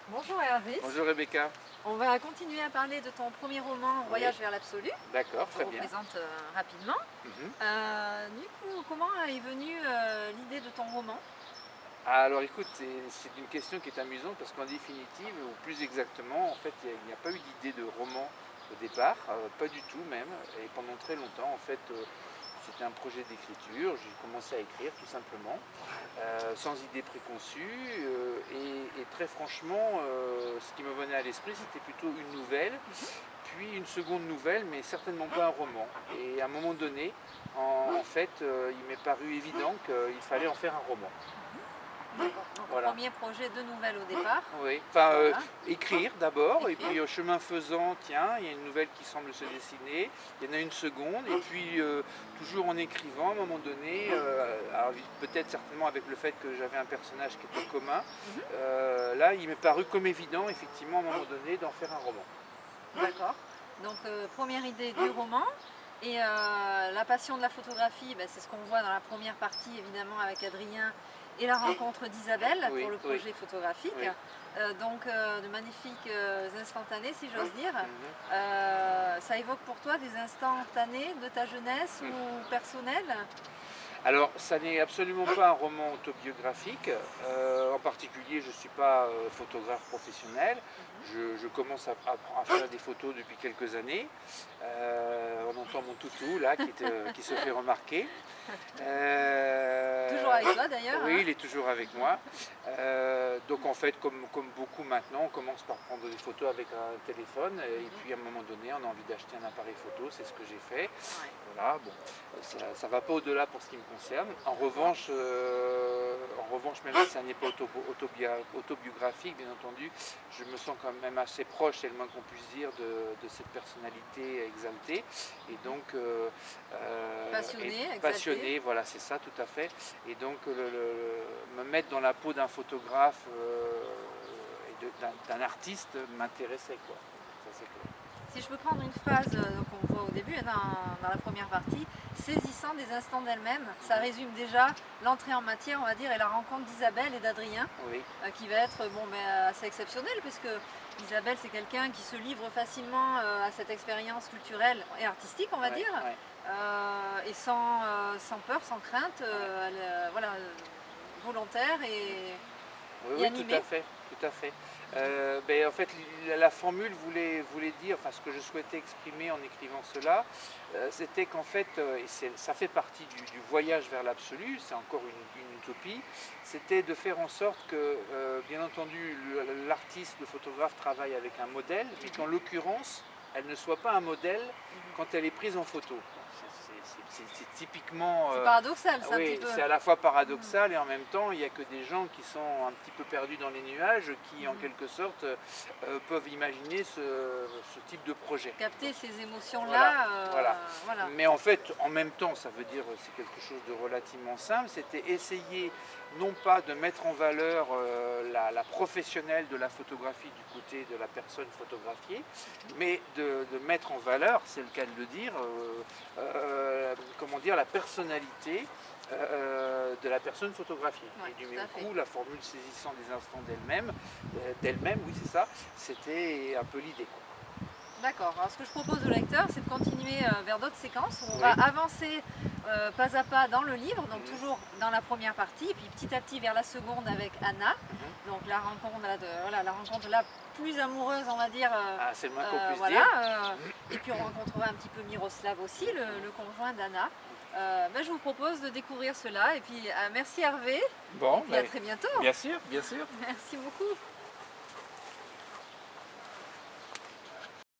Bonjour Hervé, Bonjour Rebecca. on va continuer à parler de ton premier roman Voyage vers l'absolu. D'accord, Je très vous bien. présente rapidement. Mhm. Du coup, comment est venue l'idée de ton roman? Alors écoute, c'est une question qui est amusante parce qu'en définitive, ou plus exactement, en fait, il n'y a pas eu d'idée de roman au départ, pas du tout même. Et pendant très longtemps, en fait, c'était un projet d'écriture. J'ai commencé à écrire tout simplement, sans idée préconçue. Et très franchement, ce qui me venait à l'esprit, c'était plutôt une nouvelle, puis une seconde nouvelle, mais certainement pas un roman. Et à un moment donné, en fait, il m'est paru évident qu'il fallait en faire un roman. D'accord. Donc Voilà. premier projet de nouvelle au départ. Oui, enfin Voilà. écrire d'abord, et Écrire. puis chemin faisant, tiens, il y a une nouvelle qui semble se dessiner, il y en a une seconde, et puis toujours en écrivant, à un moment donné, alors, peut-être certainement avec le fait que j'avais un personnage qui était commun, Mhm. là il m'est paru comme évident, effectivement, à un moment donné, d'en faire un roman. D'accord. Donc première idée du roman. Et la passion de la photographie, ben, c'est ce qu'on voit dans la première partie évidemment avec Adrien et la rencontre d'Isabelle Oui, pour le oui, projet photographique. oui. Donc de magnifiques instantanés si j'ose dire. Mhm. Ça évoque pour toi des instantanés de ta jeunesse ou personnels? Alors, ça n'est absolument pas un roman autobiographique. En particulier, je ne suis pas photographe professionnel. Je commence à faire des photos depuis quelques années. On entend mon toutou là qui se fait remarquer. Toujours avec toi d'ailleurs, Oui, hein? il est toujours avec moi. Donc en fait, comme beaucoup maintenant, on commence par prendre des photos avec un téléphone et puis à un moment donné, on a envie d'acheter un appareil photo, c'est ce que j'ai fait. Ouais. Voilà, bon, ça va pas au-delà pour ce qui me concerne. En revanche, même si ça n'est pas autobiographique, bien entendu, je me sens quand même assez proche, c'est le moins qu'on puisse dire, de cette personnalité exaltée. Et donc, Passionné, exalté. passionné, voilà, c'est ça, tout à fait. Et donc, me mettre dans la peau d'un photographe d'un artiste m'intéressait, quoi. Ça, c'est clair. Si je peux prendre une phrase qu'on voit au début, dans la première partie, saisissant des instants d'elle-même, ça résume déjà l'entrée en matière, on va dire, et la rencontre d'Isabelle et d'Adrien, Oui, qui va être bon, assez exceptionnelle, puisque Isabelle, c'est quelqu'un qui se livre facilement à cette expérience culturelle et artistique, on va ouais, dire, ouais. et sans peur, sans crainte, voilà, volontaire Oui, et oui, tout à animée. fait, tout à fait. En fait, la formule voulait dire, enfin, ce que je souhaitais exprimer en écrivant cela, c'était qu'en fait, ça fait partie du voyage vers l'absolu, c'est encore une utopie, c'était de faire en sorte que, bien entendu, l'artiste, le photographe travaille avec un modèle, mais qu'en l'occurrence, elle ne soit pas un modèle quand elle est prise en photo. C'est typiquement, C'est paradoxal, ça, un petit oui, peu. c'est à la fois paradoxal et en même temps, il n'y a que des gens qui sont un petit peu perdus dans les nuages, qui en quelque sorte peuvent imaginer ce type de projet. Capter ces Voilà, émotions-là, voilà. voilà. Mais en fait, en même temps, ça veut dire c'est quelque chose de relativement simple. C'était essayer non pas de mettre en valeur la professionnelle de la photographie du côté de la personne photographiée, mais de mettre en valeur, c'est le cas de le dire, comment dire, la personnalité de la personne photographiée. Ouais, Et du tout à même fait. coup, la formule saisissant des instants d'elle-même, oui c'est ça, c'était un peu l'idée, quoi. D'accord. Alors ce que je propose au lecteur, c'est de continuer vers d'autres séquences où on va Oui. avancer pas à pas dans le livre, donc Mhm. toujours dans la première partie, puis petit à petit vers la seconde avec Anna. Mhm. Donc la rencontre, voilà, la rencontre la plus amoureuse, on va dire. Ah, c'est le moins qu'on puisse Voilà. dire. Et puis on rencontrera un petit peu Miroslav aussi, le conjoint d'Anna. Je vous propose de découvrir cela. Et puis merci Hervé. Et Bon, puis à très bientôt. bien sûr, bien sûr. Merci beaucoup.